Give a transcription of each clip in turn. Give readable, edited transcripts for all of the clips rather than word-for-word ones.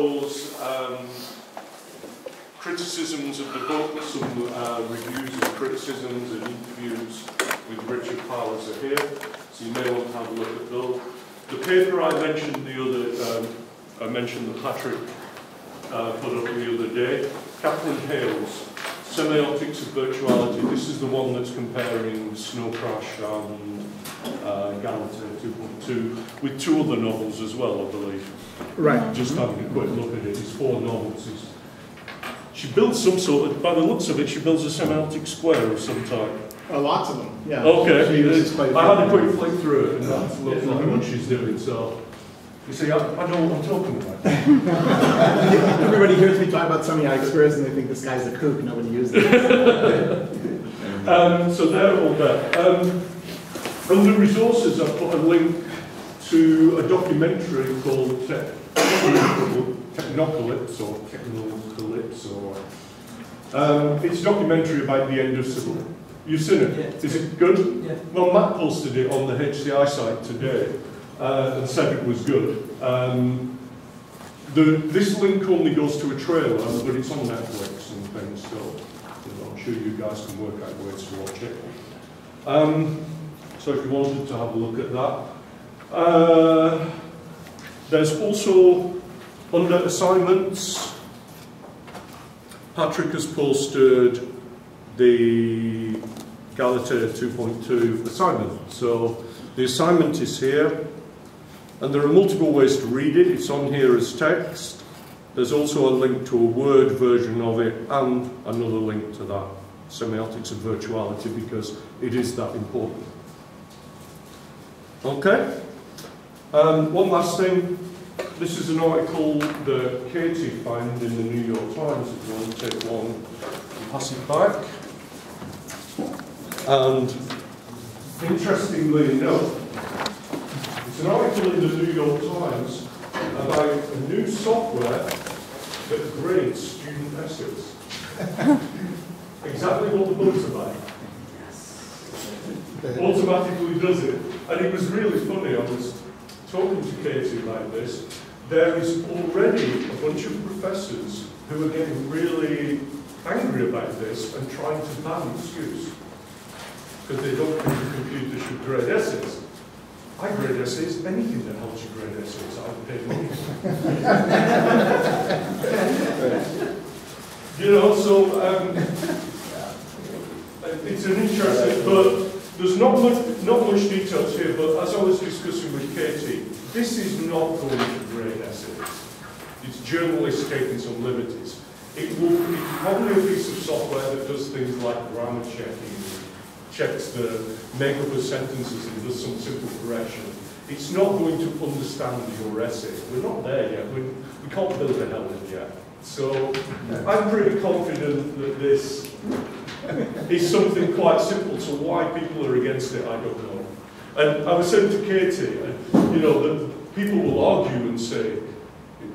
shows criticisms of the book, some reviews and criticisms and interviews with Richard Powers are here, so you may want to have a look at those. The paper I mentioned I mentioned that Patrick put up the other day, Catherine Hale's Semiotics of Virtuality. This is the one that's comparing Snow Crash and Galatea 2.2 with two other novels as well, I believe. Right. Just having a quick look at it, it's 4 novels. She builds some sort of, by the looks of it, she builds a semiotic square of some type. Lots of them, yeah. Okay, I had a quick flick through it, and that looks like what she's doing, so. You see, I know what I'm talking about. Everybody hears me talk about semiotic squares and they think this guy's a kook, nobody uses it. So they're all there. Under resources, I've put a link to a documentary called Technocalypse, or it's a documentary about the end of civil. You've seen it? Yeah, is it good? Yeah. Well, Matt posted it on the HCI site today and said it was good. This link only goes to a trailer, but it's on Netflix and things, so I'm sure you guys can work out ways to watch it. So if you wanted to have a look at that. There's also, under assignments, Patrick has posted the Galatea 2.2 assignment. So the assignment is here, and there are multiple ways to read it. It's on here as text. There's also a link to a Word version of it, and another link to that, Semiotics of Virtuality, because it is that important. Okay. One last thing. This is an article that Katie found in the New York Times, if you want to take one and pass it back. And interestingly enough, it's an article in the New York Times about a new software that grades student essays. Exactly what the book's about. Automatically does it. And it was really funny. I was talking to Katie about this. There is already a bunch of professors who are getting really angry about this and trying to ban excuse because they don't think the computer should grade essays. I grade essays, anything that helps you grade essays, I've paid money for. You know, so it's an interesting, but there's not much details here, but as I was discussing with Katie, this is not going to grade essays. It's journalists taking some liberties. It's probably a piece of software that does things like grammar checking, checks the makeup of sentences and does some simple correction. It's not going to understand your essay. We're not there yet. We can't build a Helen yet. So I'm pretty confident that this is something quite simple. So why people are against it, I don't know. And I was saying to Katie, you know, that people will argue and say,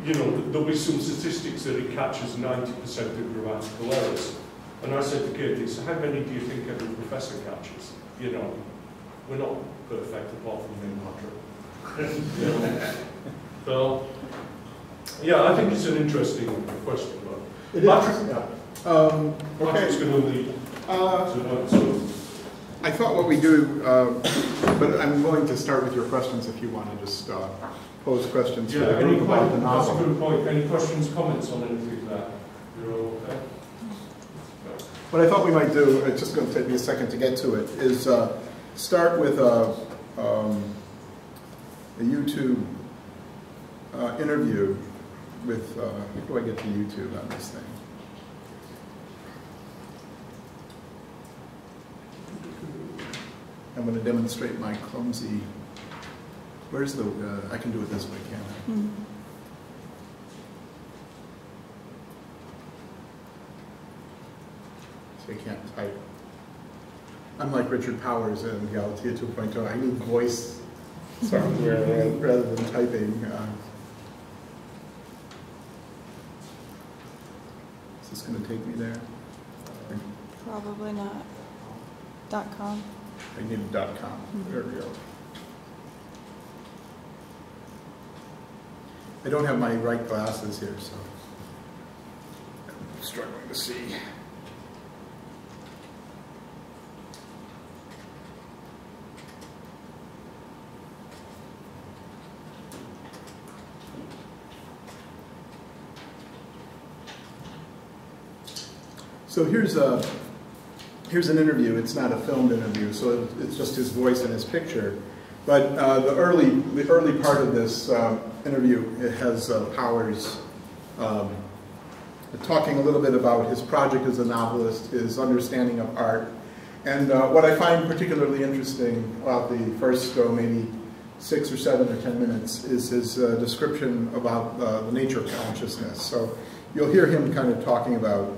you know, there'll be some statistics that it catches 90% of grammatical errors. And I said to Katie, so how many do you think every professor catches? You know, we're not perfect apart from me and Patrick. You know? So, yeah, I think it's an interesting question. But it Patrick, is, yeah. Patrick's going to lead tonight, so. I thought what we do, but I'm willing to start with your questions if you want to just pose questions. Yeah, any about the novel. That's a good point. Any questions, comments on anything that you're all okay? What I thought we might do, it's just going to take me a second to get to it, is start with a YouTube interview with, how do I get to YouTube on this thing? I'm going to demonstrate my clumsy, where's the, I can do it this way, can't I? Mm-hmm. So I can't type. Unlike Richard Powers in Galatea 2.0, I need voice software rather than typing. Is this going to take me there? Probably not. .com. I need a .com. Mm-hmm. There we go. I don't have my right glasses here, so I'm struggling to see. So here's an interview. It's not a filmed interview, so it's just his voice and his picture. But the early part of this interview, it has Powers talking a little bit about his project as a novelist, his understanding of art, and what I find particularly interesting about the first maybe 6 or 7 or 10 minutes is his description about the nature of consciousness. So you'll hear him kind of talking about.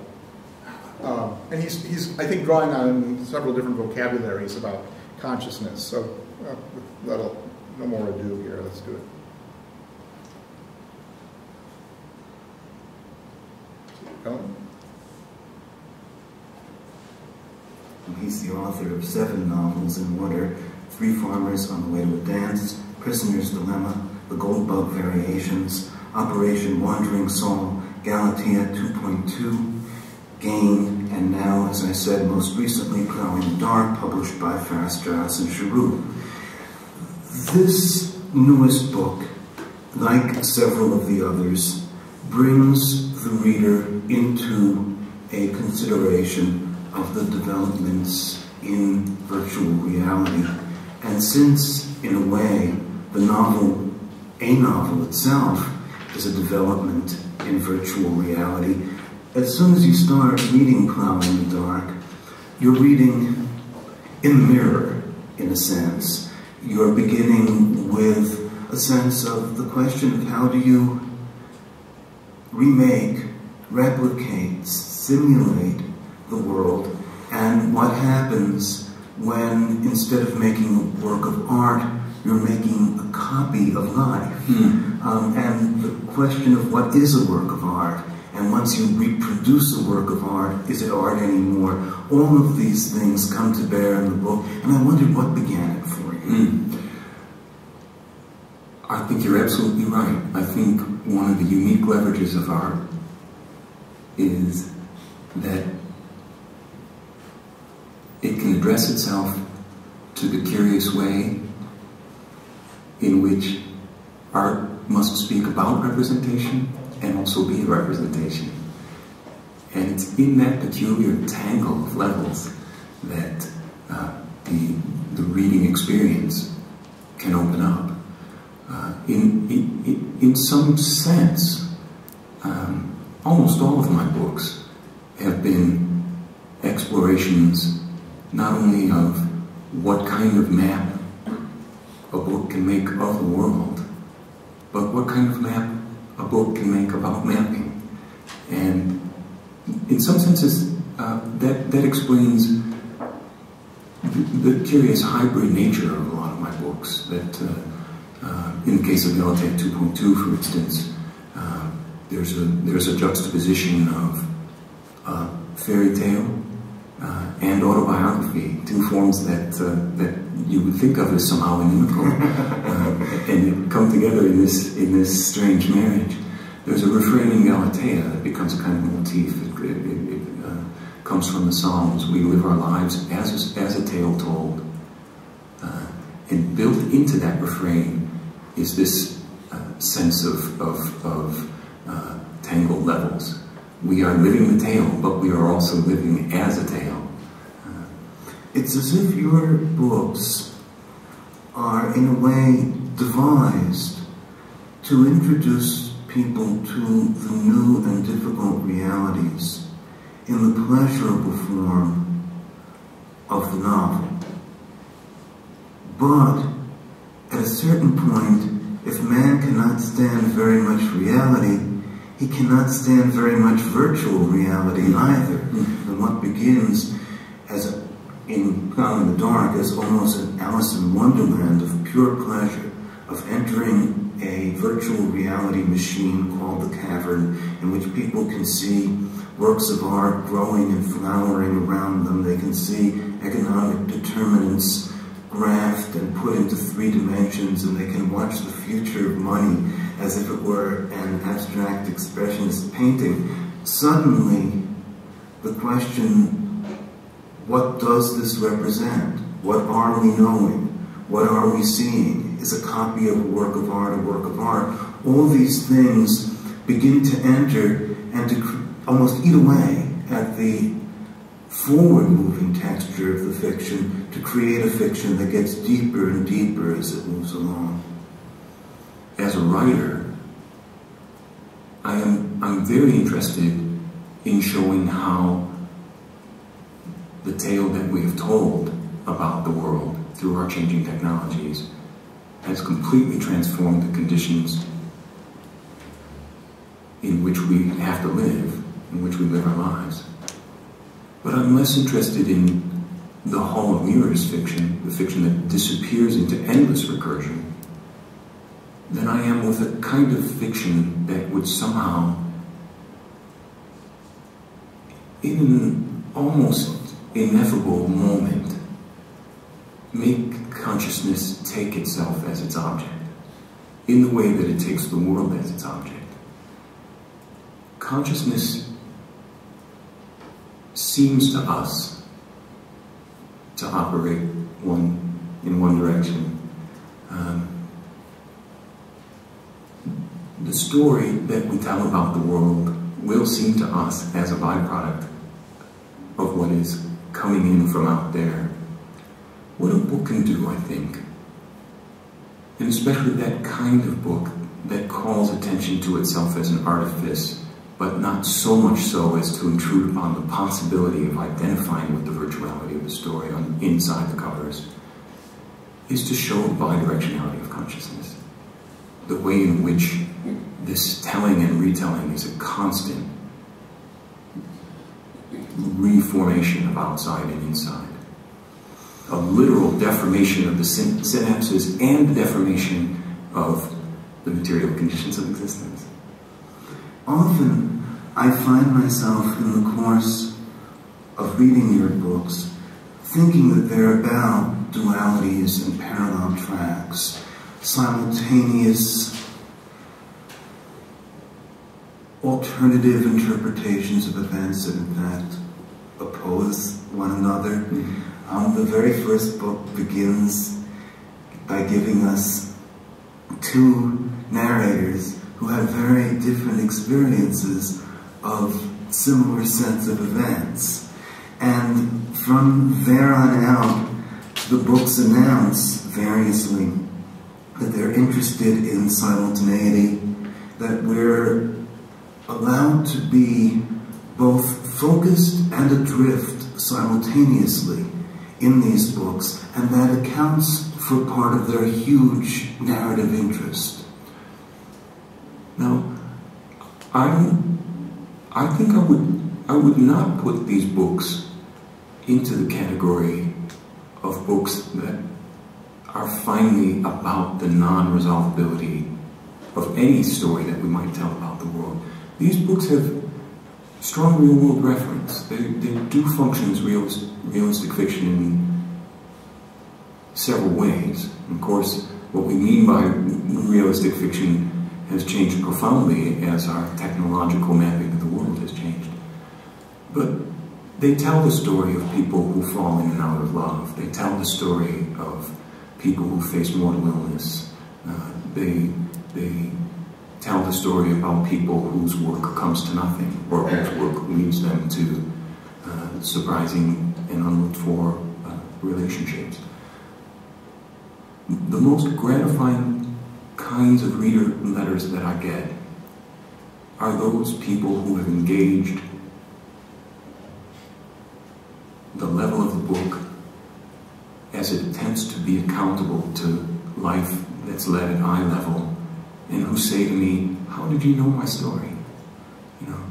And he's, I think, drawing on several different vocabularies about consciousness. So no more ado here. Let's do it. Keep going. He's the author of 7 novels in order: Three Farmers on the Way to a Dance, Prisoner's Dilemma, The Gold Bug Variations, Operation Wandering Soul, Galatea 2.2, Gain, and now, as I said, most recently, Plowing the Dark, published by Fairstrass and Giroux. This newest book, like several of the others, brings the reader into a consideration of the developments in virtual reality. And since, in a way, a novel itself is a development in virtual reality, as soon as you start reading Plowing the Dark, you're reading in the mirror, in a sense. You're beginning with a sense of the question of how do you remake, replicate, simulate the world, and what happens when, instead of making a work of art, you're making a copy of life. And the question of what is a work of art, and once you reproduce a work of art, is it art anymore? All of these things come to bear in the book, and I wondered what began it for you. I think you're absolutely right. I think one of the unique leverages of art is that it can address itself to the curious way in which art must speak about representation and also be a representation. And it's in that peculiar tangle of levels that the reading experience can open up. In some sense, almost all of my books have been explorations not only of what kind of map a book can make of the world, but what kind of map a book can make about mapping. And in some senses, that explains the curious hybrid nature of a lot of my books. That in the case of Galatea 2.2, for instance, there's a juxtaposition of fairy tale and autobiography, two forms that you would think of as somehow inimical, and come together in this strange marriage. There's a refrain in Galatea that becomes a kind of motif. It comes from the Psalms. We live our lives as a tale told. And built into that refrain is this sense of tangled levels. We are living the tale, but we are also living as a tale. It's as if your books are, in a way, devised to introduce people to the new and difficult realities in the pleasurable form of the novel. But at a certain point, if man cannot stand very much reality, he cannot stand very much virtual reality either. And what begins as in Plowing the Dark as almost an Alice in Wonderland of pure pleasure, of entering a virtual reality machine called the Cavern, in which people can see works of art growing and flowering around them. They can see economic determinants graphed and put into 3 dimensions, and they can watch the future of money as if it were an abstract expressionist painting, suddenly the question, what does this represent? What are we knowing? What are we seeing? Is a copy of a work of art a work of art? All these things begin to enter and to almost eat away at the forward-moving texture of the fiction to create a fiction that gets deeper and deeper as it moves along. As a writer, I'm very interested in showing how the tale that we have told about the world through our changing technologies has completely transformed the conditions in which we have to live, in which we live our lives. But I'm less interested in the Hall of Mirrors fiction, the fiction that disappears into endless recursion, than I am with a kind of fiction that would somehow, in an almost ineffable moment, make consciousness take itself as its object, in the way that it takes the world as its object. Consciousness seems to us to operate in one direction. The story that we tell about the world will seem to us as a byproduct of what is coming in from out there. What a book can do, I think, and especially that kind of book that calls attention to itself as an artifice, but not so much so as to intrude upon the possibility of identifying with the virtuality of the story inside the covers, is to show the bidirectionality of consciousness. The way in which this telling and retelling is a constant reformation of outside and inside. A literal deformation of the synapses and the deformation of the material conditions of existence. Often, I find myself in the course of reading your books thinking that they're about dualities and parallel tracks, simultaneous alternative interpretations of events that in fact oppose one another. The very first book begins by giving us two narrators who had very different experiences of similar sets of events. And from there on out, the books announce variously that they're interested in simultaneity, that we're allowed to be both focused and adrift simultaneously in these books, and that accounts for part of their huge narrative interest. Now, I think I would not put these books into the category of books that are finally about the non-resolvability of any story that we might tell about the world. These books have strong real-world reference. They do function as realistic fiction in several ways. Of course, what we mean by realistic fiction has changed profoundly as our technological mapping of the world has changed. But they tell the story of people who fall in and out of love. They tell the story of people who face mortal illness. They tell the story about people whose work comes to nothing, or whose work leads them to surprising and unlooked for relationships. The most gratifying kinds of reader letters that I get are those people who have engaged the level of the book as it attempts to be accountable to life that's led at eye level, and who say to me, "How did you know my story? You know,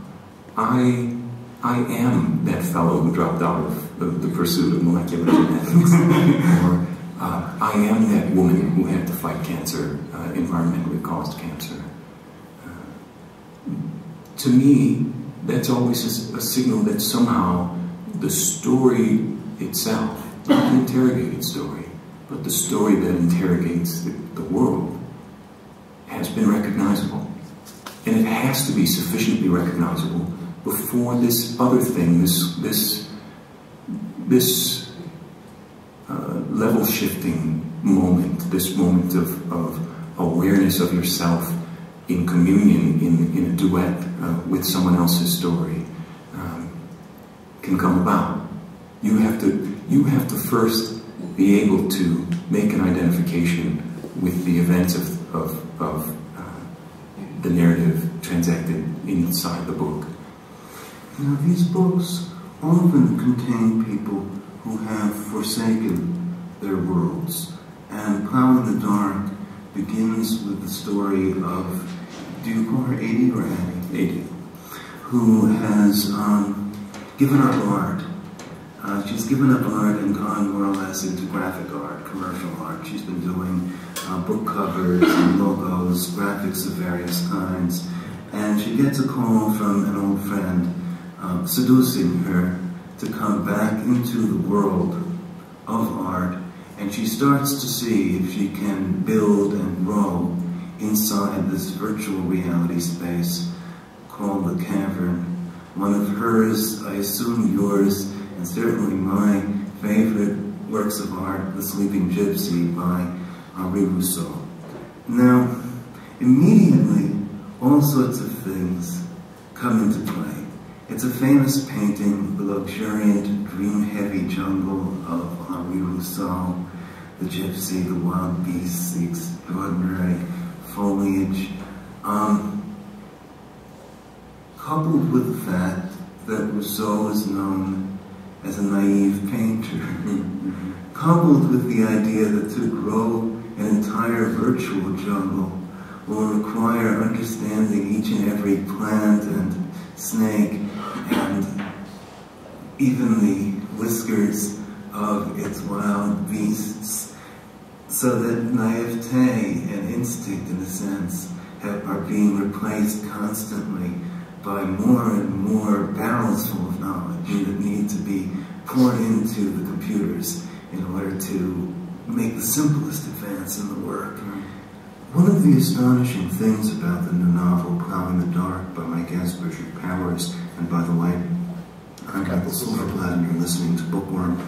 I am that fellow who dropped out of the pursuit of molecular genetics," or "I am that woman who had to fight cancer, environmentally caused cancer." To me, that's always a signal that somehow the story itself, not the interrogated story, but the story that interrogates the world, has been recognizable. And it has to be sufficiently recognizable before this other thing, this level-shifting moment, this moment of awareness of yourself in communion, in a duet with someone else's story, can come about. You have to first be able to make an identification with the events of the narrative transacted inside the book. You know, these books often contain people who have forsaken their worlds, and Plow in the Dark begins with the story of, do you call her Adie or Addie? Adie. Who has given up art. She's given up art and gone more or less into graphic art, commercial art. She's been doing book covers and logos, graphics of various kinds. And she gets a call from an old friend seducing her to come back into the world of art. And she starts to see if she can build and grow inside this virtual reality space called the Cavern. One of hers, I assume yours, and certainly my favorite works of art, The Sleeping Gypsy by Henri Rousseau. Now, immediately, all sorts of things come into play. It's a famous painting, the luxuriant, dream-heavy jungle of Henri Rousseau, the gypsy, the wild beasts, the extraordinary foliage, coupled with the fact that Rousseau is known as a naive painter, coupled with the idea that to grow an entire virtual jungle will require understanding each and every plant and snake and even the whiskers of its wild beasts, so that naivete and instinct, in a sense, are being replaced constantly by more and more barrels full of knowledge that need to be poured into the computers in order to make the simplest advance in the work. One of the astonishing things about the new novel, Plow in the Dark, by my guest, Richard Powers, and by the way, I'm Michael Silverblatt, and you're listening to Bookworm,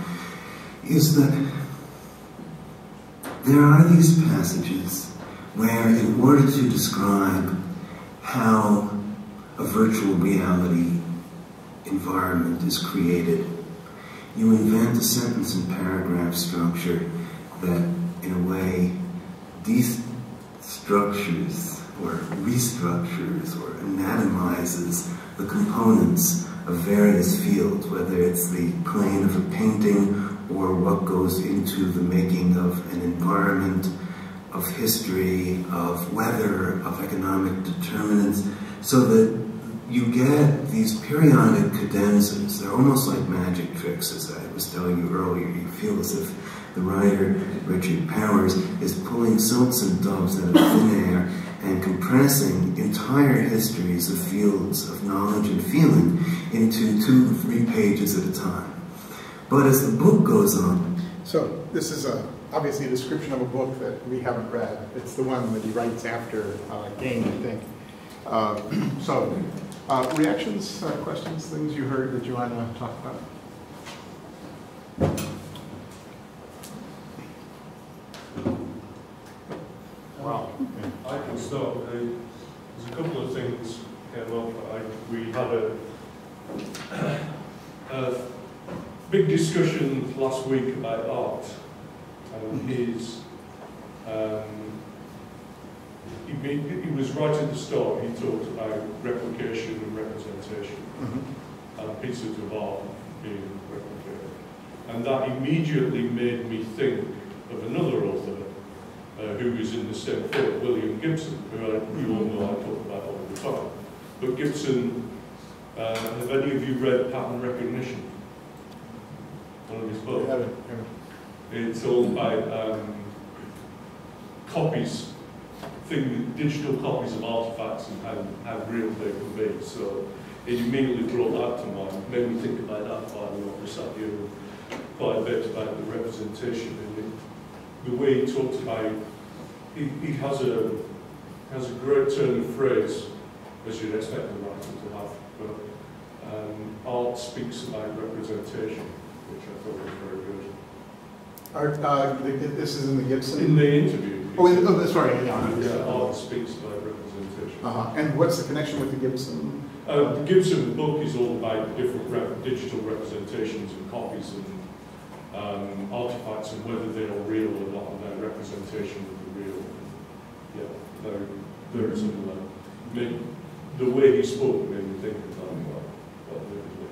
is that there are these passages where, in order to describe how a virtual reality environment is created, you invent a sentence and paragraph structure that, in a way, destructures or restructures or anatomizes the components of various fields, whether it's the plane of a painting or what goes into the making of an environment, of history, of weather, of economic determinants, so that you get these periodic cadenzas. They're almost like magic tricks, as I was telling you earlier. You feel as if the writer, Richard Powers, is pulling silks and doves out of thin air and compressing entire histories of fields of knowledge and feeling into 2 or 3 pages at a time. But as the book goes on... So this is obviously a description of a book that we haven't read. It's the one that he writes after Game, I think. Reactions, questions, things you heard that you want to talk about? Wow. I can start. There's a couple of things came up. We had a big discussion last week about art and his. He was right at the start. He talked about replication and representation, and pieces of art being replicated, and that immediately made me think of another author who was in the same field, William Gibson, who you all know I talk about all the time. But Gibson, have any of you read Pattern Recognition? One of his books. It's all about copies. Digital copies of artifacts and how real they can be. So it immediately brought that to mind, made me think about that part of what we sat here quite a bit about the representation and the way he talks about he has a has a great turn of phrase, as you'd expect a writer to have, but art speaks about representation, which I thought was very good. This is in the Gibson? In the interview. Sorry, yeah. Art speaks about representation. And what's the connection with the Gibson? The Gibson book is all about different digital representations and copies and artifacts and whether they are real or not, and their representation of the real. Yeah, very similar. The way he spoke made me think of that vividly.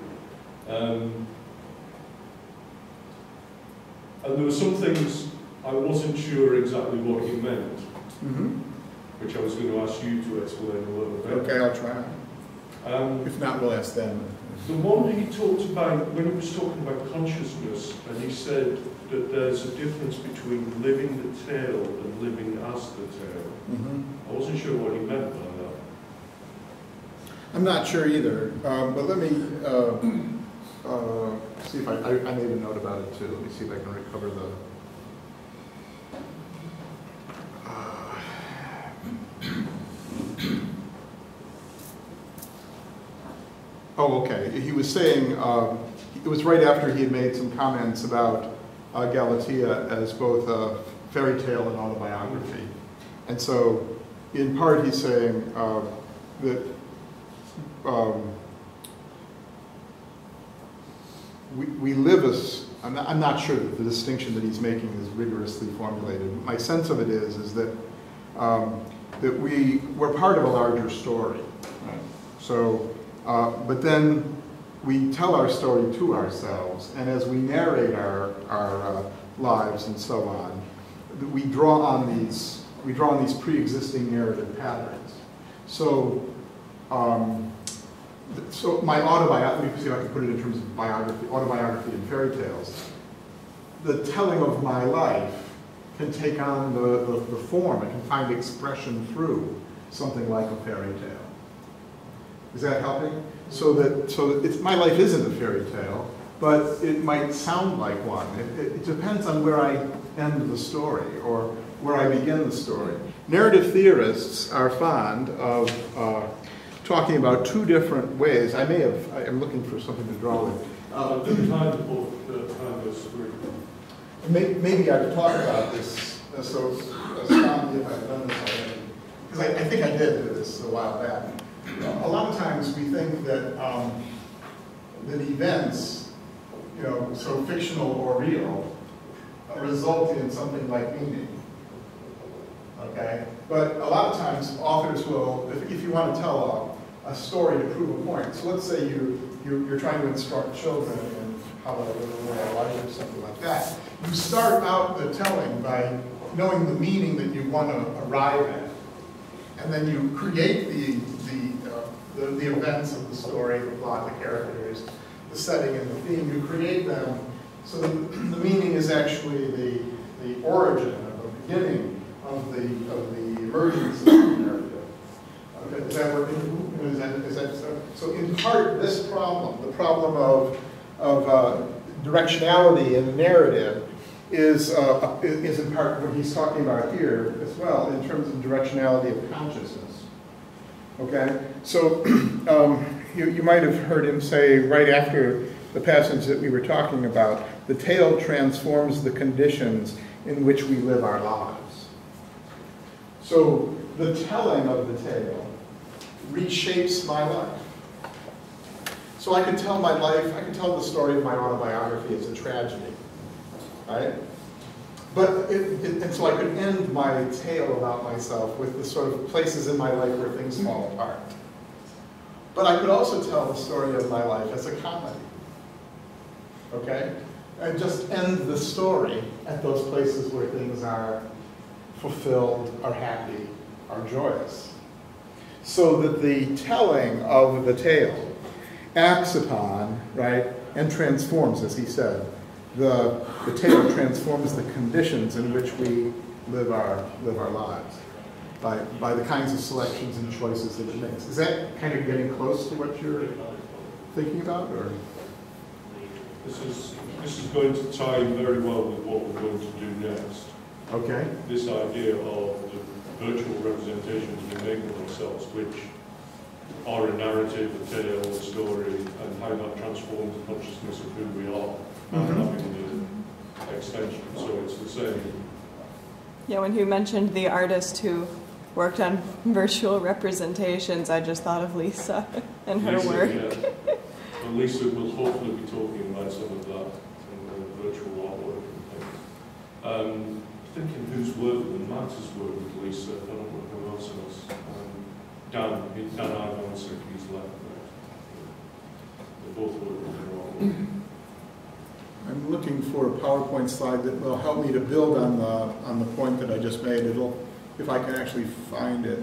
And there were some things I wasn't sure exactly what he meant, which I was going to ask you to explain a little bit. Okay, I'll try. If not, we'll ask them. The one he talked about, when he was talking about consciousness, and he said that there's a difference between living the tale and living as the tale. I wasn't sure what he meant by that. I'm not sure either, but let me see if I made a note about it too. Let me see if I can recover the... Oh, okay. He was saying, it was right after he had made some comments about Galatea as both a fairy tale and autobiography. And so, in part, he's saying that we live as, I'm not sure that the distinction that he's making is rigorously formulated. My sense of it is that that we're part of a larger story. Right? So, but then we tell our story to ourselves, and as we narrate our lives and so on, we draw on these pre-existing narrative patterns. So, so my autobiography, let me see if I can put it in terms of biography, autobiography and fairy tales. The telling of my life can take on the form, it can find expression through something like a fairy tale. Is that helping? So that my life isn't a fairy tale, but it might sound like one. It depends on where I end the story or where I begin the story. Narrative theorists are fond of talking about two different ways. I'm looking for something to draw with. Maybe I could talk about this, so stop me if I've done this already. Because I think I did do this a while back. A lot of times we think that that events, so fictional or real, result in something like meaning. Okay, but a lot of times authors will, if you want to tell a story to prove a point. So let's say you're trying to instruct children in how to live their life or something like that. You start out the telling by knowing the meaning that you want to arrive at, and then you create the events of the story, the plot, the characters, the setting, and the theme. You create them so that the meaning is actually the origin or the beginning of the emergence of the narrative. Okay, is that working? Is that so? In part, this problem, the problem of directionality in the narrative, is in part what he's talking about here as well, in terms of directionality of consciousness. Okay, so you might have heard him say right after the passage that we were talking about, the tale transforms the conditions in which we live our lives. So the telling of the tale reshapes my life. So I could tell my life, I could tell the story of my autobiography as a tragedy, right? But and so I could end my tale about myself with the sort of places in my life where things fall apart. But I could also tell the story of my life as a comedy, okay? And just end the story at those places where things are fulfilled, are happy, are joyous. So that the telling of the tale acts upon, right, and transforms, as he said. The tale transforms the conditions in which we live our lives by the kinds of selections and choices that it makes. Is that kind of getting close to what you're thinking about, or? This is going to tie in very well with what we're going to do next. Okay. This idea of virtual representations we make of ourselves, which are a narrative, a tale, a story, and how that transforms the consciousness of who we are, and having the extension. So it's the same. Yeah, when you mentioned the artist who worked on virtual representations, I just thought of Lisa and her work. Yeah. And Lisa will hopefully be talking about some of that in the virtual artwork and things. Thinking who's worked with Matt has worked with Lisa, I don't know who else has. Dan Ivan's he's left there. They both work with her artwork. I'm looking for a PowerPoint slide that will help me to build on the point that I just made. It'll, if I can actually find it.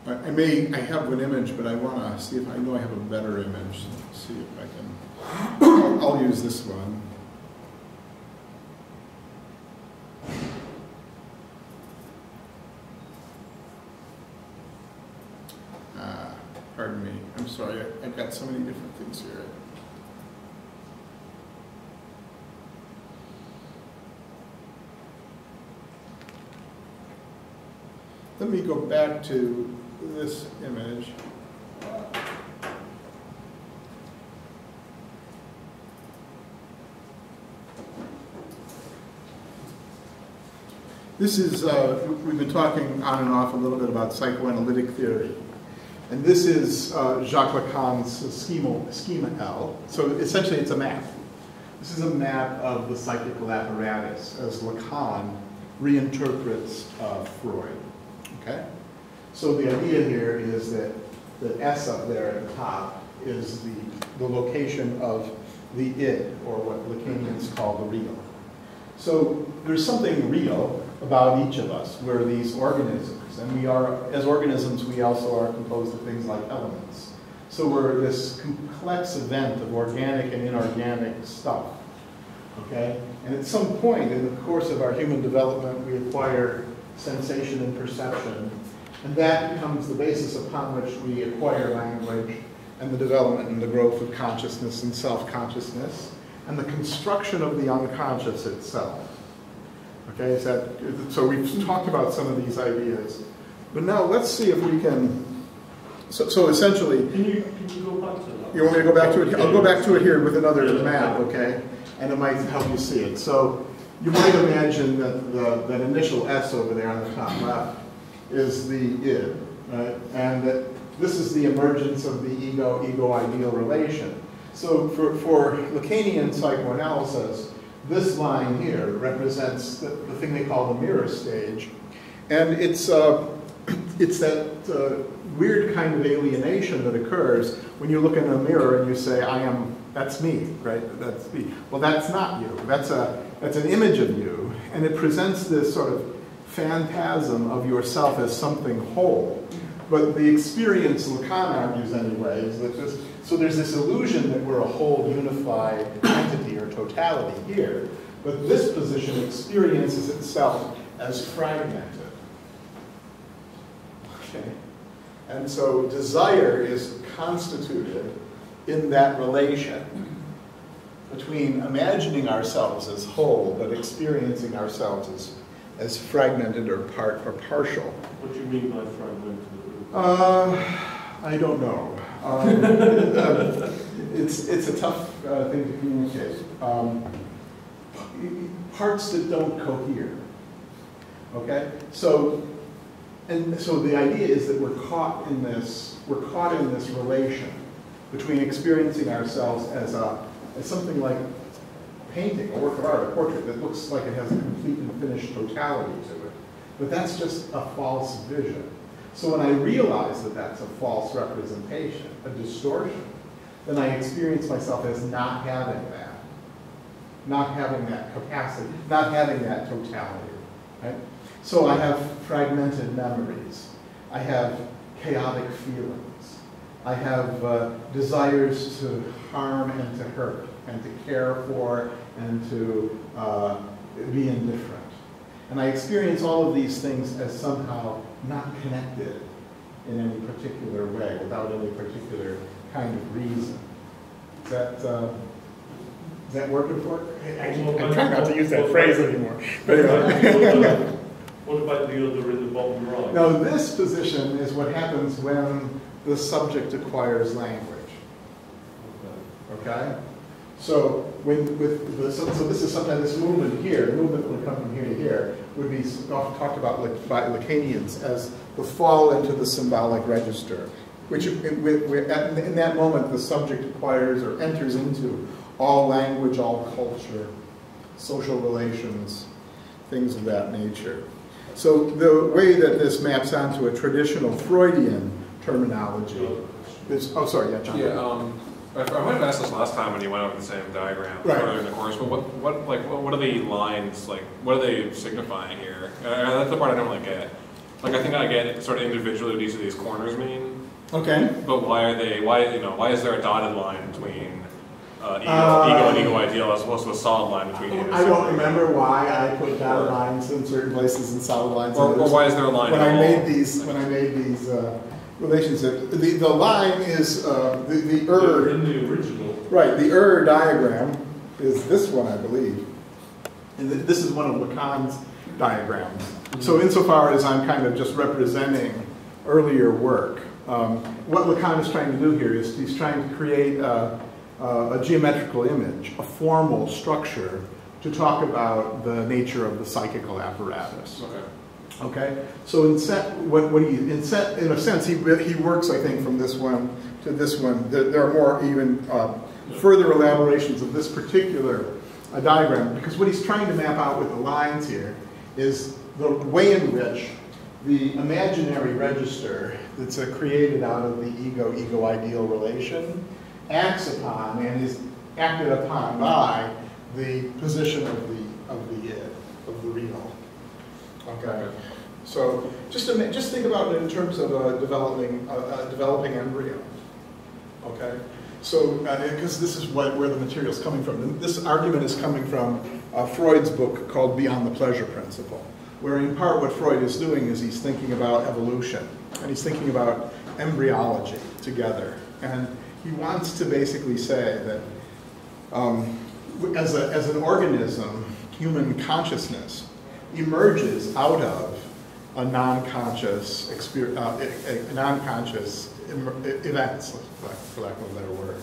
I have an image, but I want to see if I know I have a better image. Let's see if I can. I'll use this one. Pardon me. I'm sorry. I've got so many different things here. Let me go back to this image. This is, we've been talking on and off a little bit about psychoanalytic theory. And this is Jacques Lacan's schema L. So essentially it's a map. This is a map of the psychical apparatus as Lacan reinterprets Freud. Okay? So the idea here is that the S up there at the top is the location of the id, or what Lacanians call the real. So there's something real about each of us. We're these organisms, and we are, as organisms, we also are composed of things like elements. So we're this complex event of organic and inorganic stuff. Okay? And at some point in the course of our human development, we acquire sensation and perception, and that becomes the basis upon which we acquire language and the development and the growth of consciousness and self-consciousness and the construction of the unconscious itself. Okay, so we've talked about some of these ideas, but now let's see if we can. So essentially, can you go back to that? You want me to go back to it? I'll go back to it here with another map, okay, and it might help you see it. So you might imagine that that initial S over there on the top left is the id, right? And that this is the emergence of the ego-ideal relation. So for Lacanian psychoanalysis, this line here represents the thing they call the mirror stage. And it's that weird kind of alienation that occurs when you look in a mirror and you say, that's me, right? That's me. Well, that's not you. That's an image of you. And it presents this sort of phantasm of yourself as something whole. But the experience, Lacan argues anyway, is that so there's this illusion that we're a whole unified entity or totality here. But this position experiences itself as fragmented. Okay? And so desire is constituted in that relation between imagining ourselves as whole, but experiencing ourselves as fragmented or partial. What do you mean by fragmented? I don't know. It's a tough thing to communicate. Parts that don't cohere. Okay? So the idea is that we're caught in this relation between experiencing ourselves as something like painting, a work of art, a portrait that looks like it has a complete and finished totality to it. But that's just a false vision. So when I realize that that's a false representation, a distortion, then I experience myself as not having that capacity, not having that totality, right? So I have fragmented memories. I have chaotic feelings. I have desires to harm and to hurt and to care for and to be indifferent. And I experience all of these things as somehow not connected in any particular way, without any particular kind of reason. Is that Is that working for it? I try not to use that phrase anymore. What about the other in the bottom right? Now, this position is what happens when the subject acquires language. Okay? So, so this is sometimes this movement here, the movement that would come from here to here, would be often talked about by Lacanians as the fall into the symbolic register, which in that moment the subject acquires or enters into all language, all culture, social relations, things of that nature. So the way that this maps onto a traditional Freudian terminology is, oh sorry, yeah, John. Yeah, I might have asked this last time when you went over the same diagram earlier in the course, but what are the lines, like, what are they signifying here? That's the part I don't really get. Like, I think I get sort of individually what each of these corners mean. Okay. But why are they, why is there a dotted line between ego and ego ideal as opposed to a solid line between ego? I don't remember why I put dotted lines in certain places and solid lines in others. Or why is there a line when I made these relationship. The line is the in the original. Right, the diagram is this one, I believe. And this is one of Lacan's diagrams. Mm-hmm. So insofar as I'm kind of just representing earlier work, what Lacan is trying to do here is he's trying to create a geometrical image, a formal structure to talk about the nature of the psychical apparatus. Okay. Okay, so in a sense, he works, I think, from this one to this one. There are more even further elaborations of this particular diagram, because what he's trying to map out with the lines here is the way in which the imaginary register that's created out of the ego-ego ideal relation acts upon and is acted upon by the position of the id, of the real. Okay, so just think about it in terms of developing embryo. Okay, so because this is where the material is coming from. This argument is coming from Freud's book called Beyond the Pleasure Principle, where in part what Freud is doing is he's thinking about evolution and he's thinking about embryology together, and he wants to basically say that as an organism, human consciousness emerges out of a non-conscious events, for lack of a better word.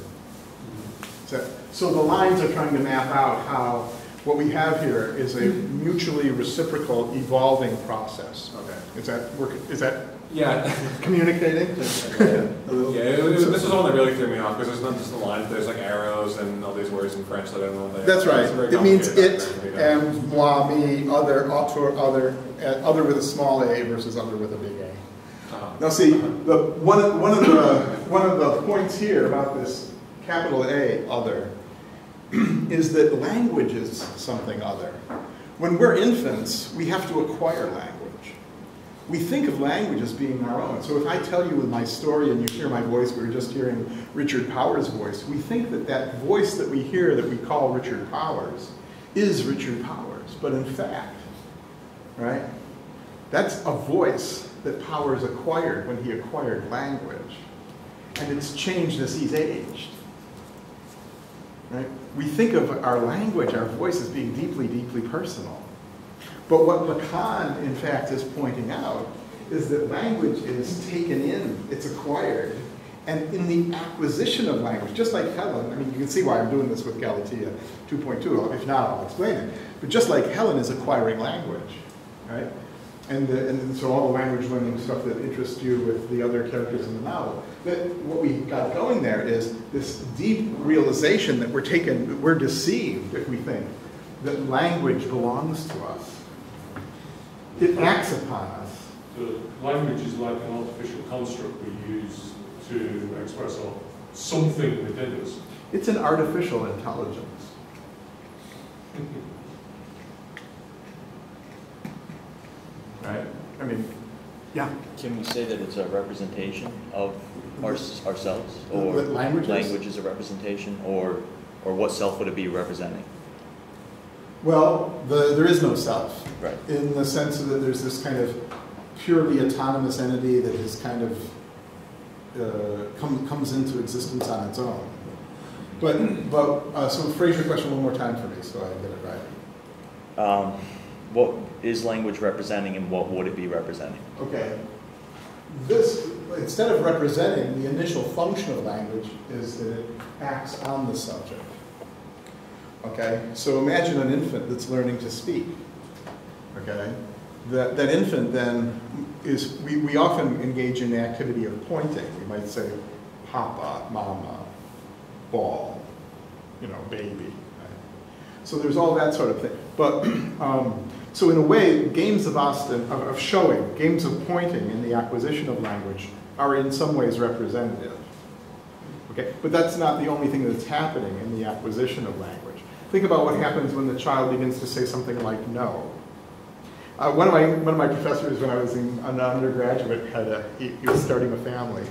So the lines are trying to map out how what we have here is a mutually reciprocal evolving process. Okay. Is that yeah communicating? This is the one that really threw me off, because there's not just the lines, there's like arrows and all these words in French that I don't know what they are. That's right. It means it, and moi, me, other, auteur, other with a small a versus other with a big A. Now see, one of the points here about this capital A, other, is that language is something other. When we're infants, we have to acquire language. We think of language as being our own. So if I tell you my story and you hear my voice, we were just hearing Richard Powers' voice, we think that that voice that we hear that we call Richard Powers is Richard Powers. But in fact, right, that's a voice that Powers acquired when he acquired language. And it's changed as he's aged. Right? We think of our language, our voice, as being deeply, deeply personal. But what Lacan, in fact, is pointing out is that language is taken in, it's acquired, and in the acquisition of language, just like Helen, I mean, you can see why I'm doing this with Galatea 2.2, if not, I'll explain it. But just like Helen is acquiring language, right? And so all the language learning stuff that interests you with the other characters in the novel, that what we got going there is this deep realization that we're deceived if we think that language belongs to us. It acts upon us. The language is like an artificial construct we use to express something within us. It's an artificial intelligence. Right? I mean, yeah. Can we say that it's a representation of ourselves? Or language is a representation? Or what self would it be representing? Well, there is no self. Right. In the sense that there's this kind of purely autonomous entity that is kind of comes into existence on its own. So phrase your question one more time for me so I get it right. What is language representing and what would it be representing? Okay. This, instead of representing, the initial function of language is that it acts on the subject. Okay? So imagine an infant that's learning to speak. Okay? That infant then is, we often engage in the activity of pointing. We might say, Papa, Mama, ball, you know, baby. Right? So there's all that sort of thing. But, so in a way, games of showing, games of pointing in the acquisition of language are in some ways representative. Okay? But that's not the only thing that's happening in the acquisition of language. Think about what happens when the child begins to say something like no. One of my professors, when I was an undergraduate, he was starting a family.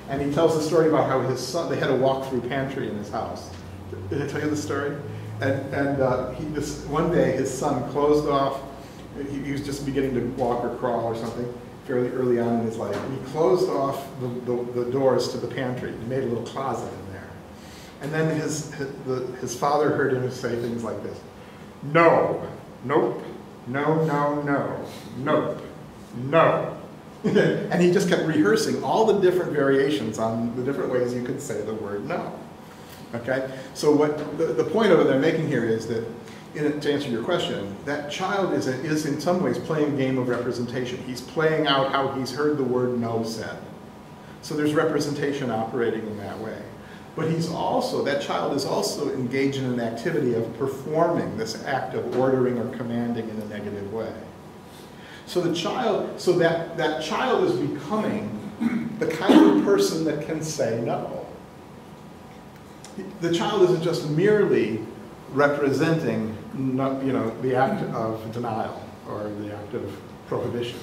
And he tells the story about how his son, they had a walk-through pantry in his house. Did I tell you the story? One day his son closed off, he was just beginning to walk or crawl or something fairly early on in his life. And he closed off the doors to the pantry. He made a little closet in there. And then his father heard him say things like this. No, nope, no, no, no, nope, no. And he just kept rehearsing all the different variations on the different ways you could say the word no. Okay? So what the point of it they're making here is that, to answer your question, that child is in some ways playing a game of representation. He's playing out how he's heard the word no said. So there's representation operating in that way. But that child is also engaged in an activity of performing this act of ordering or commanding in a negative way. So that child is becoming the kind of person that can say no. The child isn't just merely representing, the act of denial or the act of prohibition.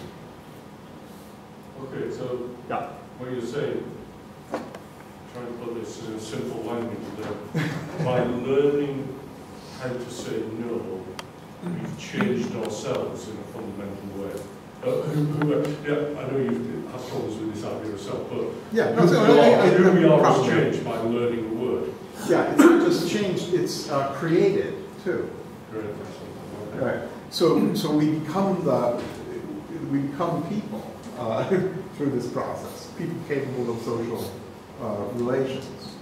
Okay, so yeah, what you're saying, trying to put this in a simple language, that by learning how to say no, we've changed ourselves in a fundamental way. I know you have problems with this idea yourself, but who we are has changed by learning the word. Yeah, it's not just changed, it's created too. Right. So we become people through this process, people capable of social relations.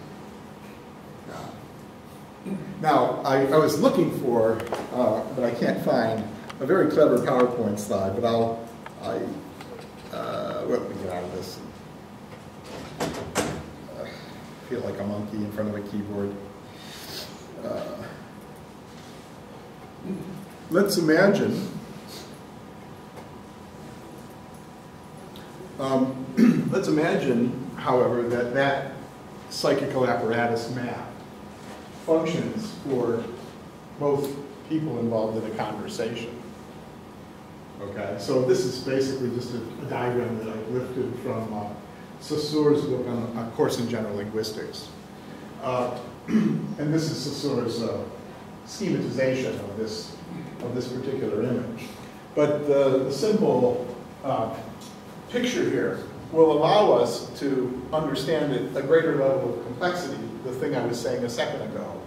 Now, I was looking for, but I can't find, a very clever PowerPoint slide, but let me get out of this. I feel like a monkey in front of a keyboard. Let's imagine, however, that psychical apparatus map functions for both people involved in a conversation. Okay, so this is basically just a diagram that I lifted from Saussure's book on A Course in General Linguistics. And this is Saussure's schematization of this particular image. But the simple picture here will allow us to understand at a greater level of complexity the thing I was saying a second ago,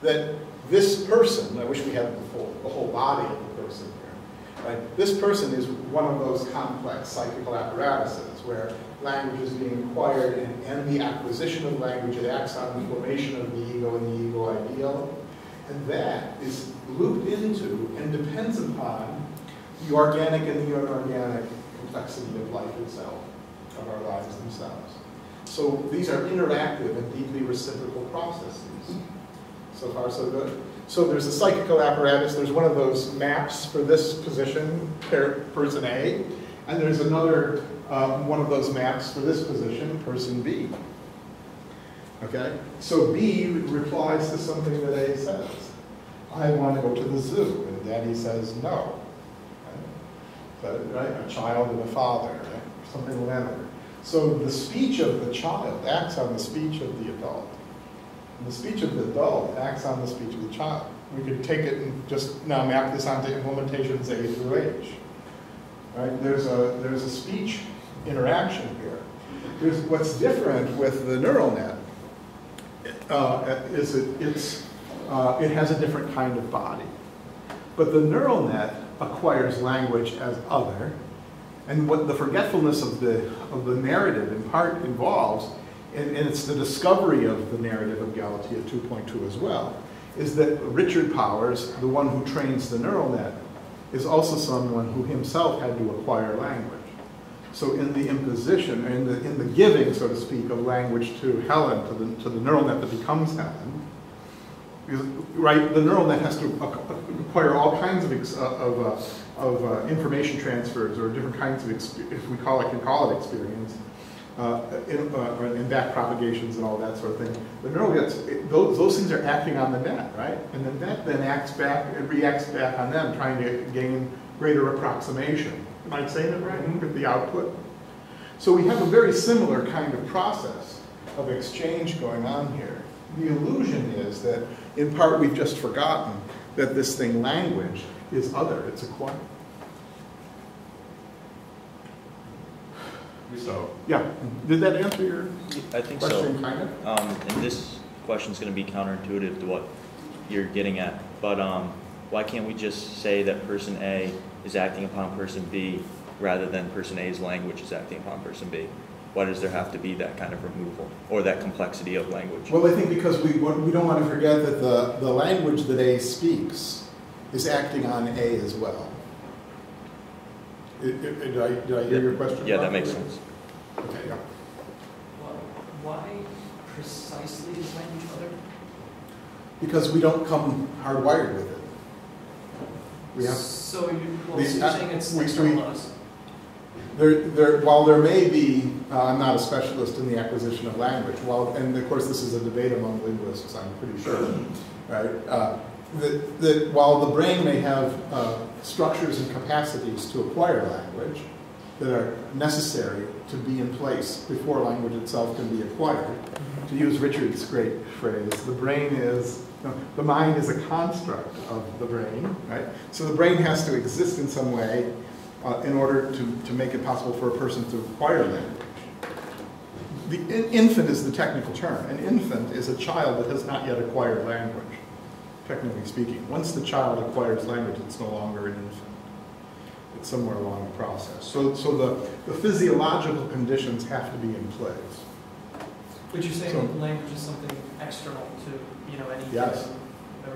that this person, I wish we had the whole body of the person here, right? This person is one of those complex psychical apparatuses where language is being acquired, and the acquisition of language, it acts on the formation of the ego and the ego ideal. And that is looped into and depends upon the organic and the inorganic complexity of life itself, of our lives themselves. So these are interactive and deeply reciprocal processes. So far, so good. So there's a psychical apparatus. There's one of those maps for this position, person A, and there's another one of those maps for this position, person B. Okay? So B replies to something that A says. I want to go to the zoo, and Daddy says no. Right? A child and a father, right? Something like that. So the speech of the child acts on the speech of the adult. And the speech of the adult acts on the speech of the child. We could take it and just now map this onto implementations A through H. Right? There's a speech interaction here. What's different with the neural net it has a different kind of body. But the neural net acquires language as other, and what the forgetfulness of the narrative in part involves, and it's the discovery of the narrative of Galatea 2.2 as well, is that Richard Powers, the one who trains the neural net, is also someone who himself had to acquire language. So in the imposition, in the giving, so to speak, of language to Helen, to the neural net that becomes Helen, right? The neural net has to acquire all kinds of information transfers, or different kinds of, if we can call it experience, and back propagations and all that sort of thing. The neural nets, those things are acting on the net, right? And the net then acts back, it reacts back on them, trying to gain greater approximation. Am I saying it right? With the output. So we have a very similar kind of process of exchange going on here. The illusion is that, in part, we've just forgotten that this thing, language, is other, it's acquired. So, yeah, did that answer your question, kind of? And this question is going to be counterintuitive to what you're getting at, but why can't we just say that person A is acting upon person B rather than person A's language is acting upon person B? Why does there have to be that kind of removal or that complexity of language? Well, I think because we don't want to forget that the language that A speaks is acting on A as well. Did I hear your question? Yeah, that makes sense. Okay, yeah. Well, why precisely is language other? Because we don't come hardwired with it. We have, so you're saying it's external to us? While there may be, I'm not a specialist in the acquisition of language, and of course this is a debate among linguists, I'm pretty sure, right? That while the brain may have structures and capacities to acquire language that are necessary to be in place before language itself can be acquired, to use Richard's great phrase, the mind is a construct of the brain, right? So the brain has to exist in some way in order to make it possible for a person to acquire language. The infant is the technical term. An infant is a child that has not yet acquired language, technically speaking. Once the child acquires language, it's no longer an infant. It's somewhere along the process. So the physiological conditions have to be in place. But you're saying language is something external to anything? Yes,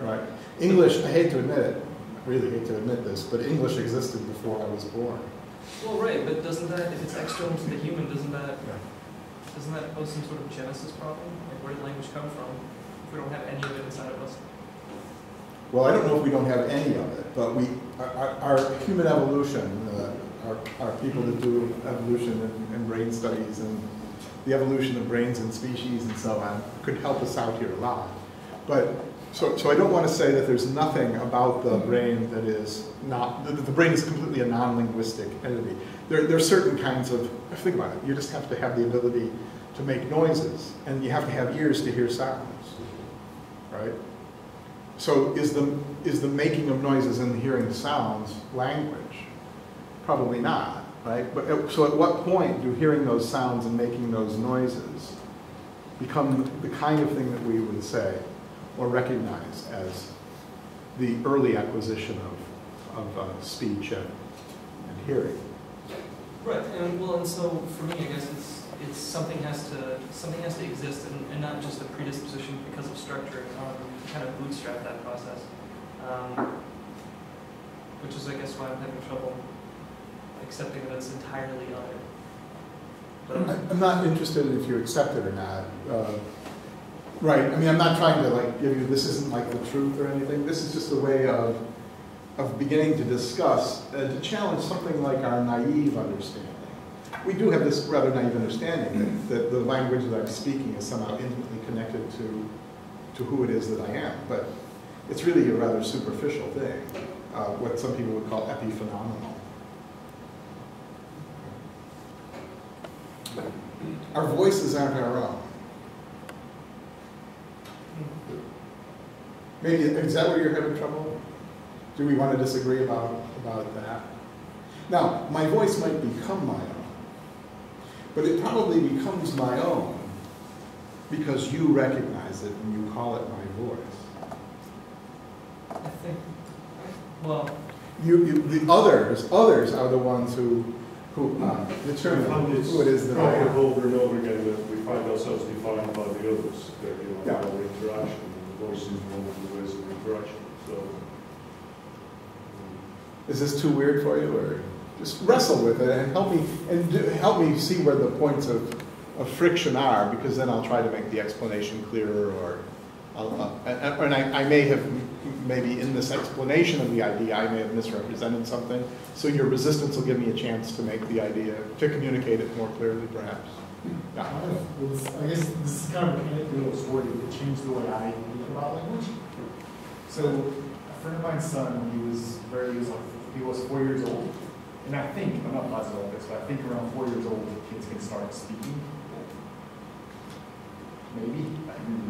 right. English, I hate to admit it, I really hate to admit this, but English existed before I was born. Well, right, but doesn't that, if it's external to the human, doesn't that pose some sort of genesis problem? Like, where did language come from if we don't have any of it inside of us? Well, I don't know if we don't have any of it, but our human evolution, our people that do evolution and brain studies and the evolution of brains and species and so on could help us out here a lot. But so I don't want to say that there's nothing about the brain that is not, the brain is completely a non-linguistic entity. There are certain kinds of, think about it, you just have to have the ability to make noises, and you have to have ears to hear sounds, right? So is the making of noises and the hearing sounds language? Probably not, right? But so at what point do hearing those sounds and making those noises become the kind of thing that we would say or recognize as the early acquisition of speech and hearing? Right, and so for me, I guess it's something has to exist, and not just a predisposition because of structure. Kind of bootstrap that process, which is, I guess, why I'm having trouble accepting that it's entirely other. But I'm not interested in if you accept it or not. Right. I mean, I'm not trying to give you, this isn't like the truth or anything. This is just a way of beginning to discuss, to challenge something like our naive understanding. We do have this rather naive understanding that the language that I'm speaking is somehow intimately connected to who it is that I am, but it's really a rather superficial thing, what some people would call epiphenomenal. Our voices aren't our own. Maybe, is that where you're having trouble? Do we want to disagree about that? Now, my voice might become my own, but it probably becomes my own because you recognize it and you call it my voice. I think, well, The others are the ones who determine who it is that I am. Over and over again that we find ourselves defined by the others, that, you know, Yeah. our interaction, and the voice is one of the ways of interaction. So, Is this too weird for you, or just wrestle with it and help me see where the points of friction are, because then I'll try to make the explanation clearer, or I may have, maybe in this explanation of the idea, I may have misrepresented something, so your resistance will give me a chance to make the idea, to communicate it more clearly, perhaps. Yeah. I guess this is kind of an anecdotal story that changed the way I think about language. So, a friend of mine's son, he was 4 years old, and I think, I'm not positive on this, but I think around 4 years old, kids can start speaking. Maybe.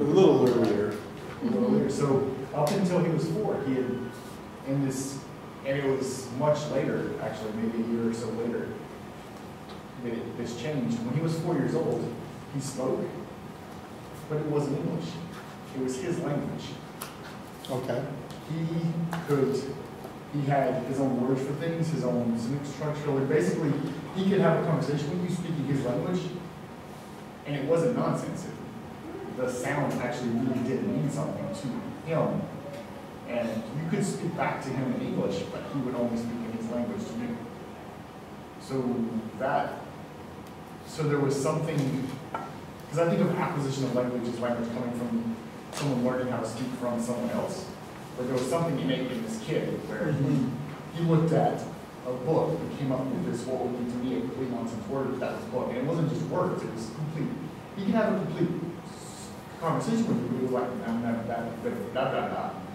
A little earlier. A little earlier. So up until he was 4, he had, and it was much later, actually, maybe a year or so later, that this changed. When he was 4 years old, he spoke, but it wasn't English. It was his language. Okay. He had his own words for things, his own sentence structure. Like basically, he could have a conversation with you speaking his language, and it wasn't nonsense. The sound actually really did mean something to him. And you could speak back to him in English, but he would only speak in his language to you. So there was something, because I think of acquisition of language as language coming from someone learning how to speak from someone else. But there was something innate in this kid where he looked at a book and came up with this, what would be to me a complete nonsense word, that was a book. And it wasn't just words, it was complete. He could have a complete conversation with you, but it was like,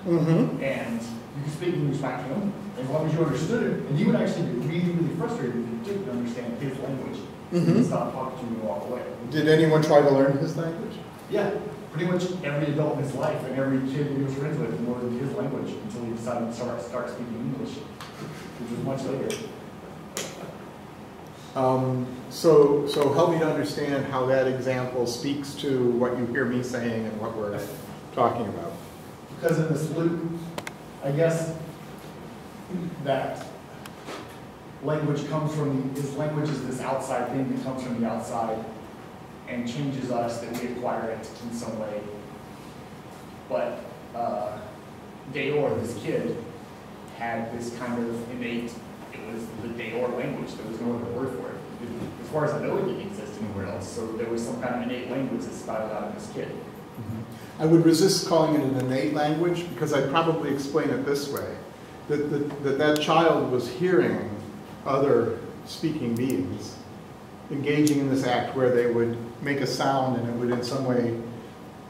and you could speak English back to him, as long as you understood it, and he would actually be really, really frustrated if you didn't understand his language. He'd stop talking to you and walk away. Did anyone try to learn his language? Yeah, pretty much every adult in his life and every kid that he was friends with learned his language until he decided to start speaking English, which was much later. So help me to understand how that example speaks to what you hear me saying and what we're talking about. Because in this loop, I guess that language comes from, his language is this outside thing that comes from the outside and changes us, that we acquire it in some way. But Dayor, this kid, had this kind of innate, it was the Dayor language. There was no other word for it. As far as I know, it didn't exist anywhere else. So there was some kind of innate language that sprouted out of this kid. I would resist calling it an innate language, because I'd probably explain it this way. That child was hearing other speaking beings engaging in this act where they would make a sound and it would in some way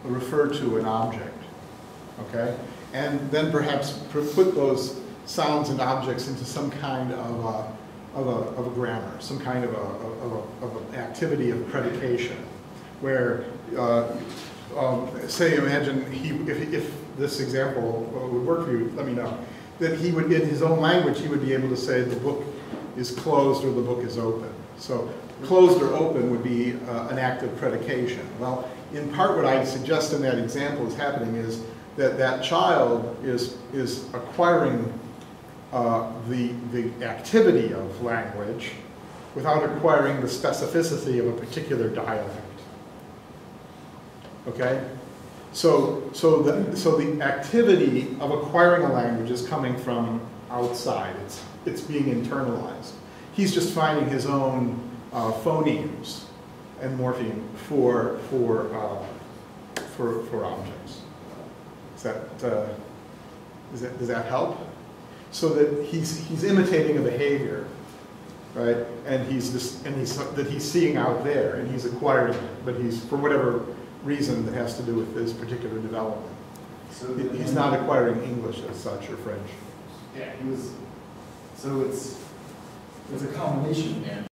refer to an object, okay? And then perhaps put those sounds and objects into some kind of a grammar, some kind of an activity of predication, where, say, imagine if this example would work for you, let me know, that he would, in his own language, he would be able to say the book is closed or the book is open. So closed or open would be an act of predication. Well, in part what I suggest in that example is happening is that child is acquiring the activity of language without acquiring the specificity of a particular dialect. Okay? So the activity of acquiring a language is coming from outside. It's being internalized. He's just finding his own phonemes and morpheme for objects. Does that help? So that he's imitating a behavior, right? And that he's seeing out there, and he's acquiring it, but he's, for whatever reason that has to do with this particular development, so he's not acquiring English as such or French. Yeah, he was. So it's a combination, man.